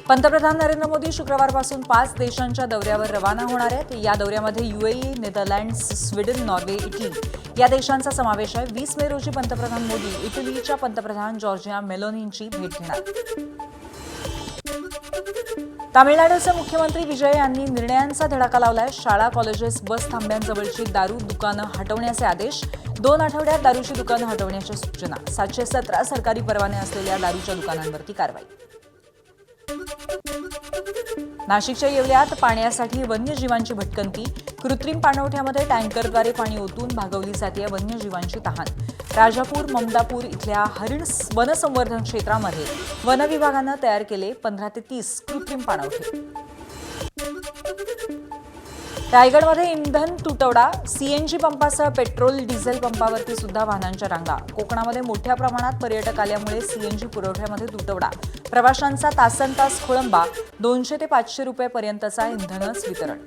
पंतप्रधान नरेंद्र मोदी शुक्रवारपासून 5 देशांच्या दौऱ्यावर रवाना होणार आहेत। या दौऱ्यामध्ये UAE, Netherlands, Sweden, Norway, Italy या देशांचा समावेश आहे। 20 मे रोजी पंतप्रधान मोदी इटलीच्या पंतप्रधान जॉर्जिया मेलोनींची भेट घेणार। तामिळनाडूचे मुख्यमंत्री विजय यांनी निर्णयांचा धडाका लावलाय। शाळा, कॉलेजेस, बस थांब्यांजवळची दारू दुकानं हटवण्याचे आदेश। 2 आठवड्यात दारूची दुकानं हटवण्याच्या सूचना। 717 सरकारी परवाने असलेल्या दारूच्या दुकानांवरती कारवाई। नाशिकच्या येवल्यात पाण्यासाठी वन्यजीवांची भटकंती। कृत्रिम पाणवठ्यामध्ये टँकरद्वारे पाणी ओतून भागवली जाते वन्यजीवांची तहान। राजापूर, ममदापूर इथल्या हरिण वनसंवर्धन क्षेत्रामध्ये वन विभागानं तयार केले 15 ते 30 कृत्रिम पाणवठे। रायगडमध्ये इंधन तुटवडा। सीएनजी पंपासह पेट्रोल, डिझेल पंपावरती सुद्धा वाहनांच्या रांगा। कोकणामध्ये मोठ्या प्रमाणात पर्यटक आल्यामुळे सीएनजी पुरवठ्यामध्ये तुटवडा। प्रवाशांचा तासनतास खोळंबा। 200 ते 500 रुपये इंधनच वितरण।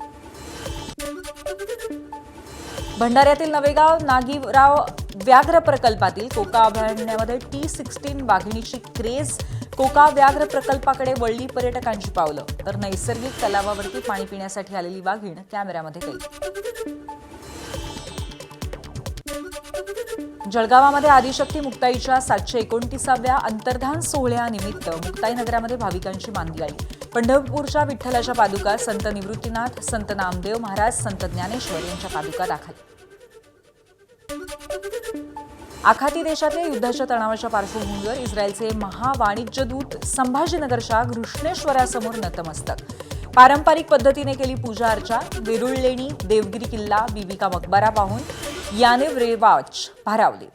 भंडाऱ्यातील नवेगाव नागीराव व्याघ्र प्रकल्पातील कोका अभयारण्यामध्ये T16 वाघिणीची क्रेज। कोका व्याघ्र प्रकल्पाकडे वळली पर्यटकांची पावलं, तर नैसर्गिक तलावावरती पाणी पिण्यासाठी आलेली वाघीण कॅमेऱ्यामध्ये कैद। जळगावामध्ये आदिशक्ती मुक्ताईच्या 729व्या अंतर्धान सोहळ्यानिमित्त मुक्ताई नगरामध्ये भाविकांची मांदी आली। पंढरपूरच्या विठ्ठलाच्या पादुका संत निवृत्तीनाथ, संत नामदेव महाराज, संत ज्ञानेश्वर यांच्या पादुका दाखल। आखाती देशातल्या युद्धाच्या तणावाच्या पार्श्वभूमीवर इस्रायलचे महावाणिज्यदूत संभाजीनगरच्या घृष्णेश्वरासमोर नतमस्तक। पारंपरिक पद्धतीने केली पूजा अर्चा। वेरुळलेणी, देवगिरी किल्ला, बीबी का मकबरा पाहून यानेव रेवाच भारावली।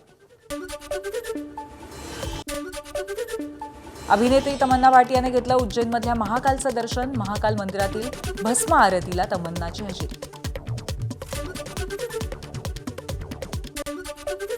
अभिनेत्री तमन्ना भाटियाने घेतलं उज्जैनमधल्या महाकालचं दर्शन। महाकाल मंदिरातील भस्म आरतीला तमन्नाची हजेरी।